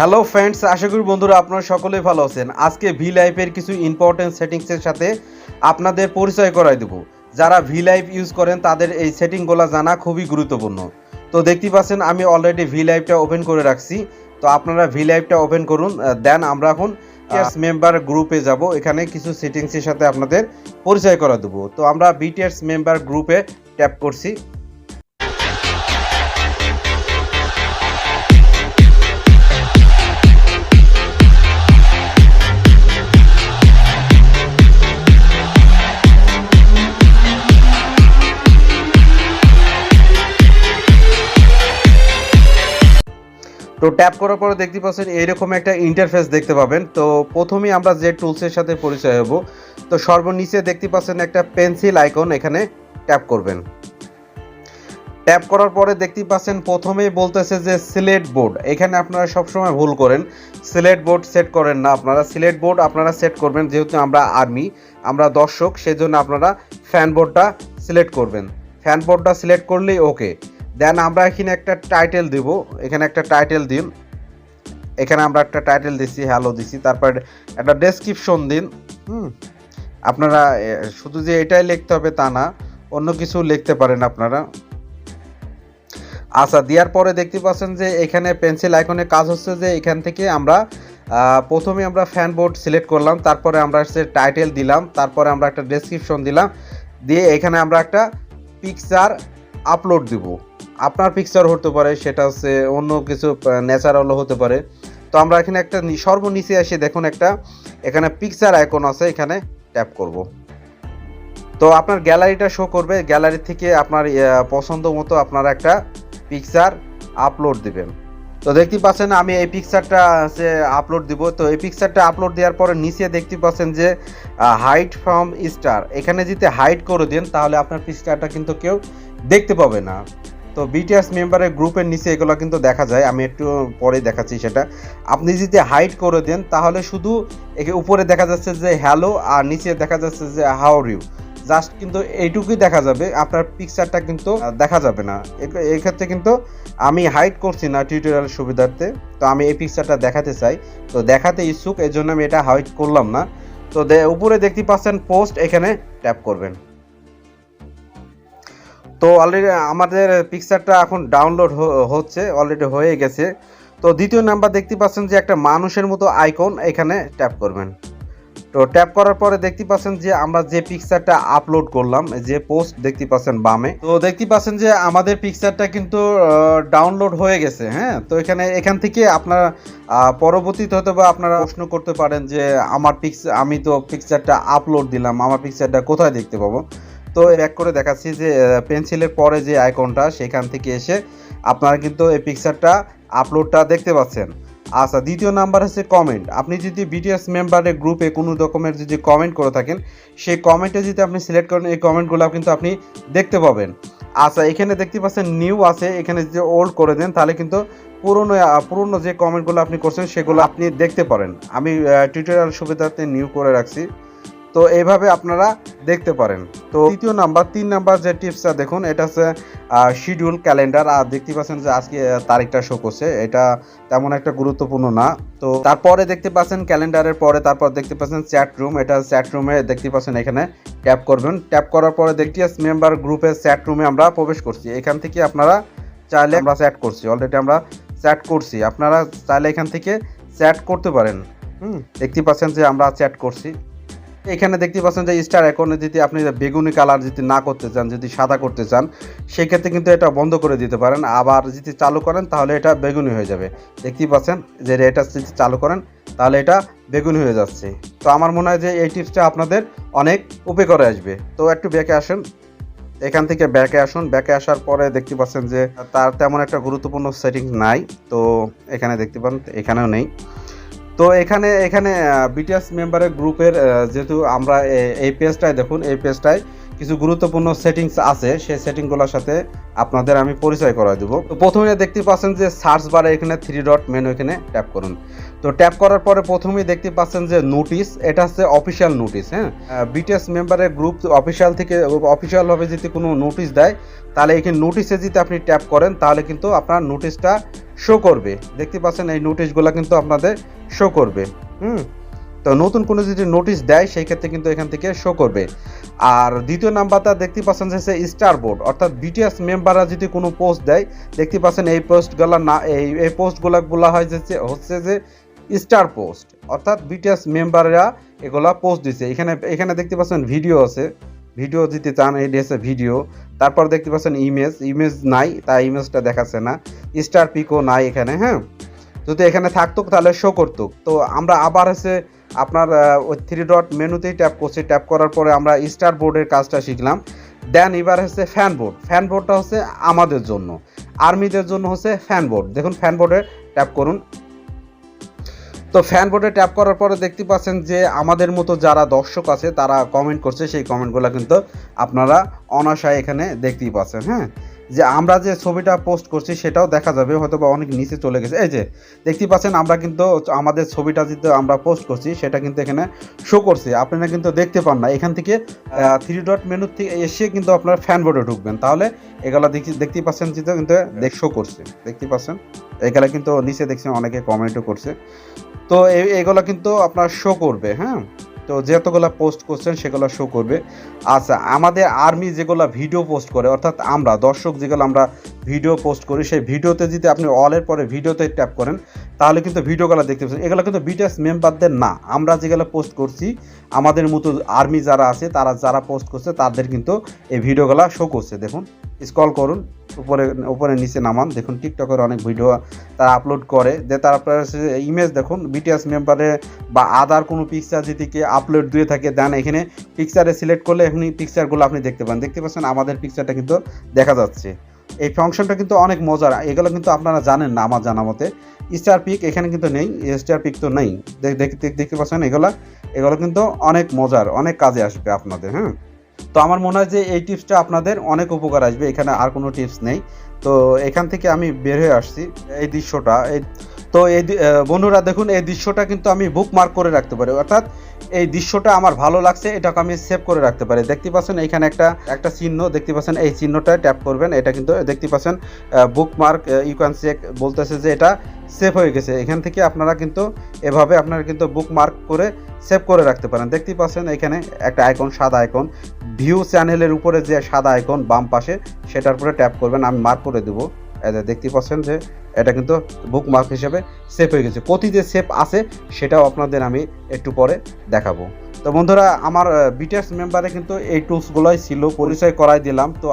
Hello friends, আশা করি বন্ধুরা আপনারা সকলেই ভালো আছেন। আজকে ভি লাইফের কিছু ইম্পর্টেন্ট সেটিংসের সাথে আপনাদের পরিচয় করাই দেবো। যারা ভি লাইফ ইউজ করেন তাদের এই সেটিংগুলো জানা খুবই গুরুত্বপূর্ণ। তো দেখতেই পাচ্ছেন আমি অলরেডি ভি লাইফটা ওপেন করে রাখছি। তো আপনারা ভি লাইফটা ওপেন করুন, দেন আমরা এখন মেম্বার গ্রুপে যাব। এখানে কিছু সেটিংসের সাথে আপনাদের পরিচয় করা দেবো। তো আমরা BTS মেম্বার গ্রুপে ট্যাপ করছি। তো ট্যাপ করার পরে দেখতে পাচ্ছেন এইরকম একটা ইন্টারফেস দেখতে পাবেন। তো প্রথমেই আমরা যে টুলসের সাথে পরিচয় হব, তো সর্বনিচে দেখতে পাচ্ছেন একটা পেন্সিল আইকন, এখানে ট্যাপ করবেন। ট্যাপ করার পরে দেখতে পাচ্ছেন প্রথমেই বলতেছে যে সিলেক্ট বোর্ড। এখানে আপনারা সবসময় ভুল করেন, সিলেক্ট বোর্ড সেট করেন না। আপনারা সিলেক্ট বোর্ড আপনারা সেট করবেন, যেহেতু আমরা আর্মি, আমরা দর্শক, সেজন্য আপনারা ফ্যান বোর্ডটা সিলেক্ট করবেন। ফ্যান বোর্ডটা সিলেক্ট করলেই ওকে। দেন আমরা এখানে একটা টাইটেল দিব, এখানে একটা টাইটেল দিন। এখানে আমরা একটা টাইটেল দিছি, হ্যালো দিছি, তারপর একটা ডেসক্রিপশন দিন। আপনারা শুধু যে এটাই লিখতে হবে তা না, অন্য কিছু লিখতে পারেন আপনারা। আচ্ছা, দেওয়ার পরে দেখতে পাচ্ছেন যে এখানে পেন্সিল আইকনের কাজ হচ্ছে যে এখান থেকে আমরা প্রথমে আমরা ফ্যান বোর্ড সিলেক্ট করলাম, তারপরে আমরা হচ্ছে টাইটেল দিলাম, তারপরে আমরা একটা ডেসক্রিপশন দিলাম, দিয়ে এখানে আমরা একটা পিকচার আপলোড দিব। আপনার পিকচার হতে পারে, সেটা হচ্ছে অন্য কিছু ন্যাচারালও হতে পারে। তো আমরা এখানে একটা সর্বনিচে এসে দেখুন একটা এখানে পিকচার আইকন আছে, এখানে ট্যাপ করব। তো আপনার গ্যালারিটা শো করবে, গ্যালারি থেকে আপনার পছন্দ মতো আপনারা একটা পিকচার আপলোড দিবেন। তো দেখতে পাচ্ছেন আমি এই পিকচারটা আপলোড দিব। তো এই পিকচারটা আপলোড দেওয়ার পরে নিচে দেখতে পাচ্ছেন যে হাইড ফ্রম স্টার, এখানে যদি হাইড করে দেন তাহলে আপনার পিকচারটা কিন্তু কেউ দেখতে পাবে না। তো BTS মেম্বারের গ্রুপের নিচে এগুলো কিন্তু দেখা যায়, আমি একটু পরে দেখাচ্ছি সেটা। আপনি যদি হাইড করে দেন তাহলে শুধু উপরে দেখা যাচ্ছে যে হ্যালো, আর নিচে দেখা যাচ্ছে যে হাউ আর ইউ, জাস্ট কিন্তু এইটুকুই দেখা যাবে, আপনার পিকচারটা কিন্তু দেখা যাবে না। এই ক্ষেত্রে কিন্তু আমি হাইড করছি না টিউটোরিয়াল সুবিধার্থে। তো আমি এই পিকচারটা দেখাতে চাই, তো দেখাতে ইচ্ছুক, এই জন্য আমি এটা হাইড করলাম না। তো উপরে দেখতে পাচ্ছেন পোস্ট, এখানে ট্যাপ করবেন। তো অলরেডি আমাদের পিকচারটা এখন ডাউনলোড হচ্ছে, অলরেডি হয়ে গেছে। তো দ্বিতীয় নাম্বার দেখতে পাচ্ছেন যে একটা মানুষের মতো আইকন, এখানে ট্যাপ করবেন। তো ট্যাপ করার পরে দেখতে পাচ্ছেন যে আমরা যে পিকচারটা আপলোড করলাম, যে পোস্ট দেখতে পাচ্ছেন বামে, তো দেখতে পাচ্ছেন যে আমাদের পিকচারটা কিন্তু ডাউনলোড হয়ে গেছে। হ্যাঁ, তো এখান থেকে আপনারা পরবর্তীতে হয়তো বা আপনারা প্রশ্ন করতে পারেন যে আমি তো পিকচারটা আপলোড দিলাম, আমার পিকচারটা কোথায় দেখতে পাবো। তো ব্যাক করে দেখাচ্ছি যে পেন্সিলের পরে যে আইকনটা, সেখান থেকে এসে আপনারা কিন্তু এই পিকচারটা আপলোডটা দেখতে পাচ্ছেন। আচ্ছা, দ্বিতীয় নাম্বার হচ্ছে কমেন্ট। আপনি যদি BTS মেম্বারের গ্রুপে কোনো রকমের যদি কমেন্ট করে থাকেন, সেই কমেন্টে যদি আপনি সিলেক্ট করেন, এই কমেন্টগুলো কিন্তু আপনি দেখতে পাবেন। আচ্ছা, এখানে দেখতে পাচ্ছেন নিউ আছে, এখানে যদি ওল্ড করে দেন তাহলে কিন্তু পুরনো যে কমেন্টগুলো আপনি করছেন সেগুলো আপনি দেখতে পারেন। আমি টিউটোরিয়াল সুবিধার্থে নিউ করে রাখছি। তো এইভাবে আপনারা দেখতে পারেন। তো তিন নাম্বার যে টিপসটা দেখুন, এটা হচ্ছে শিডিউল ক্যালেন্ডার। আর দেখতে পাচ্ছেন যে আজকে তারিখটা শো করছে, এটা তেমন একটা গুরুত্বপূর্ণ না। তো তারপরে দেখতে পাচ্ছেন ক্যালেন্ডারের পরে তারপর দেখতে পাচ্ছেন চ্যাট রুম, এটা চ্যাট রুমে দেখতে পাচ্ছেন, এখানে ট্যাপ করবেন। ট্যাপ করার পরে BTS মেম্বার গ্রুপের চ্যাট রুমে আমরা প্রবেশ করছি। এখান থেকে আপনারা চাইলে আমরা চ্যাট করছি, অলরেডি আমরা চ্যাট করছি, আপনারা চাইলে এখান থেকে চ্যাট করতে পারেন। দেখতে পাচ্ছেন যে আমরা চ্যাট করছি। এখানে দেখতে পাচ্ছেন যে স্টার আইকনে যদি আপনি বেগুনি কালার যদি না করতে চান, যদি সাদা করতে চান, সেই ক্ষেত্রে কিন্তু এটা বন্ধ করে দিতে পারেন। আবার যদি চালু করেন তাহলে এটা বেগুনি হয়ে যাবে। দেখতেই পাচ্ছেন যে এটা যদি চালু করেন তাহলে এটা বেগুনি হয়ে যাচ্ছে। তো আমার মনে হয় যে এই টিপসটা আপনাদের অনেক উপকারে আসবে। তো একটু ব্যাকে আসুন, এখান থেকে ব্যাকে আসুন। ব্যাকে আসার পরে দেখতে পাচ্ছেন যে তার তেমন একটা গুরুত্বপূর্ণ সেটিংস নাই। তো এখানে দেখতে পান, এখানেও নেই। তো এখানে BTS মেম্বারের গ্রুপের যেহেতু আমরা এই পেজটায় দেখুন, এই পেজটায় কিছু গুরুত্বপূর্ণ সেটিংস আছে, সেই সেটিংগুলোর সাথে আপনাদের আমি পরিচয় করাই দেবো। তো প্রথমে দেখতে পাচ্ছেন যে সার্চ বারে এখানে 3 ডট মেনু, এখানে ট্যাপ করুন। তো ট্যাপ করার পরে প্রথমেই দেখতে পাচ্ছেন যে নোটিশ, এটা হচ্ছে অফিসিয়াল নোটিশ। হ্যাঁ, BTS মেম্বারের গ্রুপ অফিসিয়াল থেকে অফিসিয়ালভাবে যদি কোনো নোটিশ দেয়, তাহলে এখানে নোটিশে যদি আপনি ট্যাপ করেন তাহলে কিন্তু আপনার নোটিশটা শো করবে। দেখতে পাচ্ছেন এই নোটিশগুলো কিন্তু আপনাদের শো করবে। তো নতুন কোনো যদি নোটিশ দেয় সেই ক্ষেত্রে কিন্তু এখান থেকে শো করবে। আর দ্বিতীয় নাম্বারটা দেখতে পাচ্ছেন যে স্টার বোর্ড, অর্থাৎ বিটিএস মেম্বাররা যদি কোনো পোস্ট দেয়, দেখতে পাচ্ছেন এই পোস্টগুলো না, এই পোস্টগুলো বলা হয় যে হচ্ছে যে স্টার পোস্ট, অর্থাৎ বিটিএস মেম্বাররা এগুলা পোস্ট দিচ্ছে। এখানে দেখতে পাচ্ছেন ভিডিও আছে, ভিডিও দিতে চান এই হচ্ছে ভিডিও। তারপর দেখতে পাচ্ছেন ইমেজ নাই, তাই ইমেজটা দেখাচ্ছে না। স্টার পিকও নাই এখানে। হ্যাঁ, যদি এখানে থাকতো তাহলে শো করতো। তো আমরা আবার হচ্ছে আপনার ওই 3 ডট মেনুতেই ট্যাপ করছি। ট্যাপ করার পরে আমরা স্টার বোর্ডের কাজটা শিখলাম। দেন এবার হচ্ছে ফ্যান বোর্ড। ফ্যান বোর্ডটা হচ্ছে আমাদের জন্য, আর্মিদের জন্য হচ্ছে ফ্যান বোর্ড। দেখুন ফ্যান বোর্ডে ট্যাপ করুন। তো ফ্যান বোর্ডে ট্যাপ করার পরে দেখতে পাচ্ছেন যে আমাদের মতো যারা দর্শক আছে তারা কমেন্ট করছে, সেই কমেন্টগুলো কিন্তু আপনারা অনায়াসে এখানে দেখতেই পাচ্ছেন। হ্যাঁ, যে আমরা যে ছবিটা পোস্ট করছি সেটাও দেখা যাবে, হয়তো বা অনেক নিচে চলে গেছে। এই যে দেখতেই পাচ্ছেন আমরা কিন্তু আমাদের ছবিটা যেটা আমরা পোস্ট করছি সেটা কিন্তু এখানে শো করছে, আপনারা কিন্তু দেখতে পান না। এখান থেকে 3 ডট মেনু থেকে এসে কিন্তু আপনারা ফ্যান বোর্ডে ঢুকবেন, তাহলে এগুলো দেখতেই পাচ্ছেন যেটা কিন্তু শো করছে। দেখতে পাচ্ছেন এগুলো কিন্তু নিচে দেখছেন অনেকে কমেন্টও করছে। তো এগুলো কিন্তু আপনার শো করবে। হ্যাঁ, তো যতগুলো পোস্ট করছেন সেগুলো শো করবে। আচ্ছা, আমাদের আর্মি যেগুলো ভিডিও পোস্ট করে, অর্থাৎ আমরা দর্শক যেগুলো আমরা ভিডিও পোস্ট করি, সেই ভিডিওতে যদি আপনি অলের পরে ভিডিওতে ট্যাপ করেন তাহলে কিন্তু ভিডিওগুলো দেখতে পাচ্ছেন। এগুলো কিন্তু বিটিএস মেম্বারদের না, আমরা যেগুলো পোস্ট করছি আমাদের মতো আর্মি যারা আছে তারা যারা পোস্ট করছে তাদের কিন্তু এই ভিডিওগুলো শো করছে। দেখুন স্ক্রল করুন, উপরে নিচে নামান, দেখুন টিকটকের অনেক ভিডিও তারা আপলোড করে, যে তারা ইমেজ দেখুন বিটিএস মেম্বারে বা আদার কোনো পিকচার যদি আপলোড দিয়ে থাকে, দেন এখানে পিকচারে সিলেক্ট করলে এখনই পিকচারগুলো আপনি দেখতে পাচ্ছেন আমাদের পিকচারটা কিন্তু দেখা যাচ্ছে। এই ফাংশনটা কিন্তু অনেক মজার, এগুলো কিন্তু আপনারা জানেন না আমার জানা মতে। স্টার পিক এখানে কিন্তু নেই, স্টার পিক তো নেই। দেখতে পাচ্ছেন এগুলো কিন্তু অনেক মজার, অনেক কাজে আসবে আপনাদের। হ্যাঁ, তো আমার মনে হয় যে এই টিপসটা আপনাদের অনেক উপকার আসবে, এখানে আর কোনো টিপস নেই। তো এখান থেকে আমি বের হয়ে আসছি। এই দৃশ্যটা তো বন্ধুরা দেখুন এই দৃশ্যটা কিন্তু আমি বুকমার্ক করে রাখতে পারি, অর্থাৎ এই দৃশ্যটা আমার ভালো লাগছে এটাকে আমি সেভ করে রাখতে পারি। দেখতে পাচ্ছেন এখানে একটা চিহ্ন দেখতে পাচ্ছেন, এই চিহ্নটায় ট্যাপ করবেন, এটা কিন্তু দেখতে পাচ্ছেন বুকমার্ক ইউ ক্যান চেক বলতেছে যে এটা সেভ হয়ে গেছে। এখান থেকে আপনারা কিন্তু এভাবে আপনারা কিন্তু বুকমার্ক করে সেভ করে রাখতে পারেন। দেখতেই পাচ্ছেন এখানে একটা আইকন, সাদা আইকন, ভিউ চ্যানেলের উপরে যে সাদা আইকন বাম পাশে সেটার উপরে ট্যাপ করবেন, আমি মার্ক করে দেবো। দেখতে পাচ্ছেন যে এটা কিন্তু বুকমার্ক হিসেবে সেভ হয়ে গেছে। কোথায় যে সেভ আছে সেটাও আপনাদের আমি একটু পরে দেখাবো। তো বন্ধুরা আমার বিটিএস মেম্বারে কিন্তু এই টুলসগুলোই ছিল, পরিচয় করাই দিলাম। তো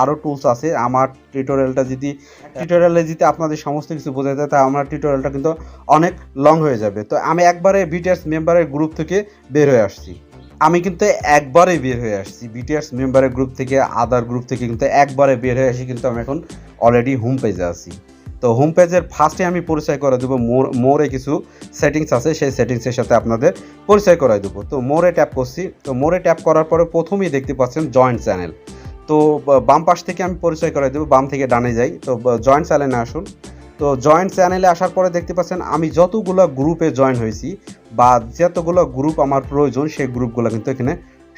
আরও টুলস আছে। আমার টিউটোরিয়ালে যদি আপনাদের সমস্ত কিছু বোঝা যায় তাহলে আমার টিউটোরিয়ালটা কিন্তু অনেক লং হয়ে যাবে। তো আমি একবারে বিটিএস মেম্বারের গ্রুপ থেকে বের হয়ে আসছি। বিটিএস মেম্বারের গ্রুপ থেকে, আদার গ্রুপ থেকে কিন্তু একবারে বের হয়ে আসি, কিন্তু আমি এখন অলরেডি হোম পেজে আছি। তো হোম পেজের ফার্স্টে আমি পরিচয় করে দেবো, মোরে কিছু সেটিংস আছে, সেই সেটিংসের সাথে আপনাদের পরিচয় করাই দেবো। তো মোরে ট্যাপ করছি। তো মোরে ট্যাপ করার পরে প্রথমেই দেখতে পাচ্ছেন জয়েন্ট চ্যানেল। তো বাম পাশ থেকে আমি পরিচয় করাই দেবো, বাম থেকে ডানে যাই। তো জয়েন্ট চ্যানেলে আসুন। তো জয়েন্ট চ্যানেলে আসার পরে দেখতে পাচ্ছেন আমি যতগুলো গ্রুপে জয়েন হয়েছি বা যতগুলো গ্রুপ আমার প্রয়োজন সেই গ্রুপগুলো কিন্তু এখানে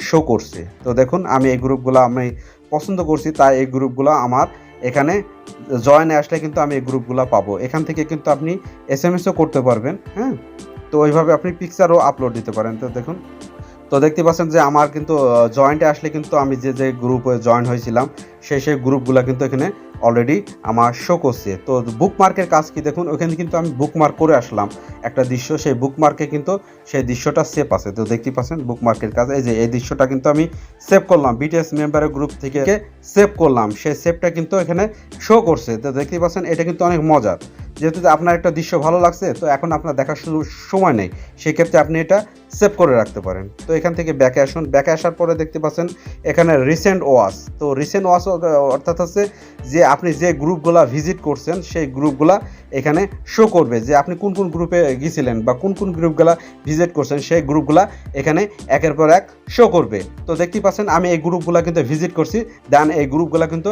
শো করছে। তো দেখুন আমি এই গ্রুপগুলো আমি পছন্দ করছি, তাই এই গ্রুপগুলো আমার এখানে জয়েনে আসলে কিন্তু আমি এই গ্রুপগুলো পাবো। এখান থেকে কিন্তু আপনি এসএমএসও করতে পারবেন। হ্যাঁ, তো ওইভাবে আপনি পিকচারও আপলোড দিতে পারেন। তো দেখুন, তো দেখতে পাচ্ছেন যে আমার কিন্তু জয়েন্টে আসলে কিন্তু আমি যে গ্রুপে জয়েন হয়েছিলাম সেই গ্রুপগুলো কিন্তু এখানে অলরেডি আমার শো করছে। তো বুকমার্কের কাজ কি দেখুন, ওখানে কিন্তু আমি বুকমার্ক করে আসলাম একটা দৃশ্য, সেই বুকমার্কে কিন্তু সেই দৃশ্যটা সেভ আছে। তো দেখতে পাচ্ছেন বুকমার্কের কাজ, এই দৃশ্যটা কিন্তু আমি সেভ করলাম, বিটিএস মেম্বারের গ্রুপ থেকে সেভ করলাম, সেই সেভটা কিন্তু এখানে শো করছে। তো দেখতে পাচ্ছেন এটা কিন্তু অনেক মজার। যেহেতু আপনার একটা দৃশ্য ভালো লাগছে, তো এখন আপনার দেখার সময় নেই, সেক্ষেত্রে আপনি এটা সেভ করে রাখতে পারেন। তো এখান থেকে ব্যাকে আসুন। ব্যাকে আসার পরে দেখতে পাচ্ছেন এখানে রিসেন্ট ওয়াচ। তো রিসেন্ট ওয়াচ অর্থাৎ হচ্ছে যে আপনি যে গ্রুপগুলা ভিজিট করছেন সেই গ্রুপগুলা এখানে শো করবে, যে আপনি কোন কোন গ্রুপে গিয়েছিলেন বা কোন কোন গ্রুপগুলা ভিজিট করছেন সেই গ্রুপগুলা এখানে একের পর এক শো করবে। তো দেখতে পাচ্ছেন আমি এই গ্রুপগুলা কিন্তু ভিজিট করছি, দেন এই গ্রুপগুলা কিন্তু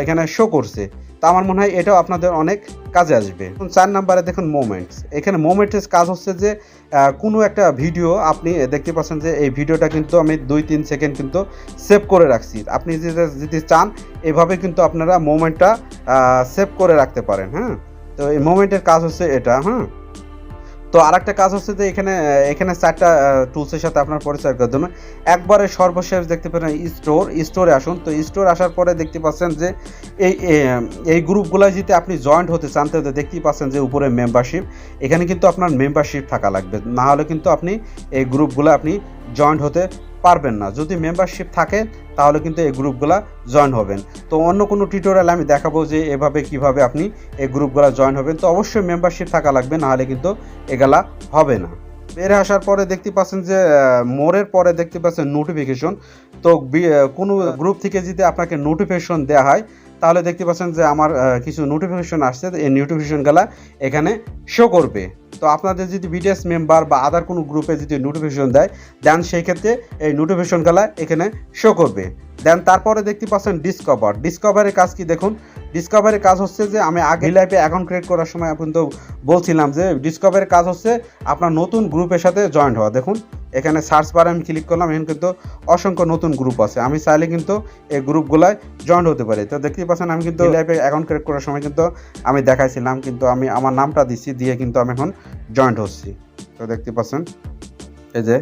এখানে শো করছে। তো আমার মনে হয় এটাও আপনাদের অনেক কাজে আসবে। 4 নম্বরে দেখুন মোমেন্টস। এখানে মোমেন্টস কাজ হচ্ছে যে কোনো একটা ভিডিও আপনি দেখতে পাচ্ছেন যে এই ভিডিওটা কিন্তু আমি 2-3 সেকেন্ড কিন্তু সেভ করে রাখছি। আপনি যদি চান এভাবে কিন্তু আপনারা মোমেন্টটা সেভ করে রাখতে পারেন। হ্যাঁ, তো এই মোমেন্টের কাজ হচ্ছে এটা। হ্যাঁ, তো আরেকটা কাজ হচ্ছে যে এখানে এখানে 4টা টুলসের সাথে আপনার পরিচয় করার জন্য একবারে সর্বশেষ দেখতে পাচ্ছেন স্টোরে আসুন। তো স্টোর আসার পরে দেখতে পাচ্ছেন যে এই এই গ্রুপগুলো যদি আপনি জয়েন্ট হতে চান তাহলে দেখতেই পাচ্ছেন যে উপরে মেম্বারশিপ, এখানে কিন্তু আপনার মেম্বারশিপ থাকা লাগবে, না হলে কিন্তু আপনি এই গ্রুপগুলো আপনি জয়েন্ট হতে পারবেন না। যদি মেম্বারশিপ থাকে তাহলে কিন্তু এই গ্রুপগুলো জয়েন হবেন। তো অন্য কোনো টিউটোরিয়াল আমি দেখাবো যে এভাবে কিভাবে আপনি এই গ্রুপগুলো জয়েন হবেন। তো অবশ্যই মেম্বারশিপ থাকা লাগবে, না হলে কিন্তু এগুলা হবে না। বের আসার পরে দেখতে পাচ্ছেন যে মোরের পরে দেখতে পাচ্ছেন নোটিফিকেশন। তো কোনো গ্রুপ থেকে যদি আপনাকে নোটিফিকেশন দেওয়া হয় তাহলে দেখতে পাচ্ছেন যে আমার কিছু নোটিফিকেশন আসছে, এই নোটিফিকেশনগুলো এখানে শো করবে। তো আপনাদের যদি বিটিএস মেম্বার বা আদার কোনো গ্রুপে যদি নোটিফিকেশন দেয় দেন সেই ক্ষেত্রে এই নোটিফিকেশনগুলো এখানে শো করবে। দেন তারপরে দেখতে পাচ্ছেন ডিসকভারের কাজ কি দেখুন। ডিসকভারের কাজ হচ্ছে যে আমি আগে লাইভে অ্যাকাউন্ট ক্রিয়েট করার সময় কিন্তু বলছিলাম যে ডিসকভারের কাজ হচ্ছে আপনার নতুন গ্রুপের সাথে জয়েন্ট হওয়া। দেখুন এখানে সার্চ বারে আমি ক্লিক করলাম, এখানে কিন্তু অসংখ্য নতুন গ্রুপ আছে, আমি চাইলে কিন্তু এই গ্রুপগুলায় জয়েন্ট হতে পারি। তো দেখতেই পাচ্ছেন আমি কিন্তু লাইভে অ্যাকাউন্ট ক্রিয়েট করার সময় কিন্তু আমি দেখাইছিলাম, কিন্তু আমি আমার নামটা দিচ্ছি, দিয়ে কিন্তু আমি এখন জয়েন্ট হচ্ছি। তো দেখতে পাচ্ছেন এই যে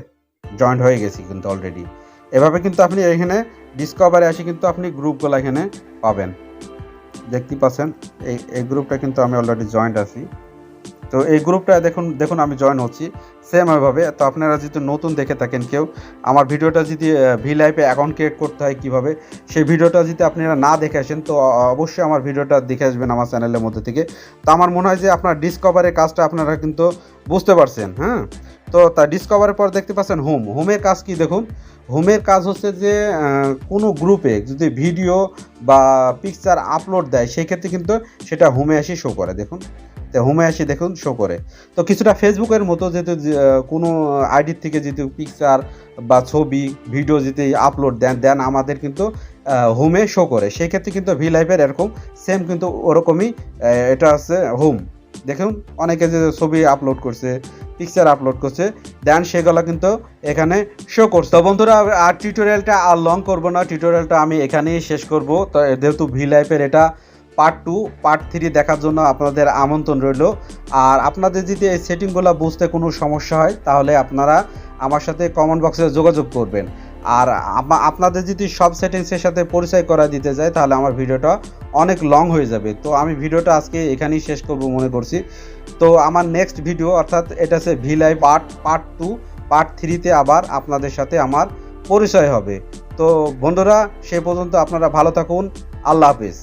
জয়েন্ট হয়ে গেছি কিন্তু অলরেডি। এভাবে কিন্তু আপনি এখানে ডিসকভারে আসি কিন্তু আপনি গ্রুপগুলো এখানে পাবেন। দেখতে পাচ্ছেন এই গ্রুপটা কিন্তু আমি অলরেডি জয়েন্ট আছি। তো এই গ্রুপটা দেখুন আমি জয়েন হচ্ছি সেম এভাবে। তো আপনারা যদি নতুন দেখে থাকেন কেউ আমার ভিডিওটা যদি ভিলাইভে অ্যাকাউন্ট ক্রিয়েট করতে হয় কীভাবে, সেই ভিডিওটা যদি আপনারা না দেখে আসেন তো অবশ্যই আমার ভিডিওটা দেখে আসবেন আমার চ্যানেলের মধ্যে থেকে। তো আমার মনে হয় যে আপনার ডিসকভারের কাজটা আপনারা কিন্তু বুঝতে পারছেন। হ্যাঁ, তো তা ডিসকভারের পর দেখতে পাচ্ছেন হোমের কাজ কি দেখুন। হোমের কাজ হচ্ছে যে কোনো গ্রুপে যদি ভিডিও বা পিকচার আপলোড দেয় সেই ক্ষেত্রে কিন্তু সেটা হোমে এসে শো করে। দেখুন হোমে আসি দেখুন শো করে। তো কিছুটা ফেসবুকের মতো যেহেতু কোনো আইডির থেকে যদি পিকচার বা ছবি ভিডিও যদি আপলোড দেন আমাদের কিন্তু হোমে শো করে, সেই ক্ষেত্রে কিন্তু ভিলাইভের এরকম সেম কিন্তু ওরকমই এটা হচ্ছে হোম। দেখুন অনেকে যে ছবি আপলোড করছে পিকচার আপলোড করছে দেন সেগুলো কিন্তু এখানে শো করছে। তো বন্ধুরা আর টিউটোরিয়ালটা আর লং করবো না, টিউটোরিয়ালটা আমি এখানেই শেষ করব। তো যেহেতু ভিলাইভের এটা পার্ট 2 পার্ট 3 দেখার জন্য আপনাদের আমন্ত্রণ রইল। আর আপনাদের যদি এই সেটিংগুলো বুঝতে কোনো সমস্যা হয় তাহলে আপনারা আমার সাথে কমেন্ট বক্সে যোগাযোগ করবেন। আর আপনাদের যদি সব সেটিংসের সাথে পরিচয় করা দিতে যায় তাহলে আমার ভিডিওটা অনেক লং হয়ে যাবে। তো আমি ভিডিওটা আজকে এখানেই শেষ করব মনে করছি। তো আমার নেক্সট ভিডিও অর্থাৎ এটা হচ্ছে ভিলাইভ পার্ট 2 পার্ট 3তে আবার আপনাদের সাথে আমার পরিচয় হবে। তো বন্ধুরা সে পর্যন্ত আপনারা ভালো থাকুন, আল্লাহ হাফেজ।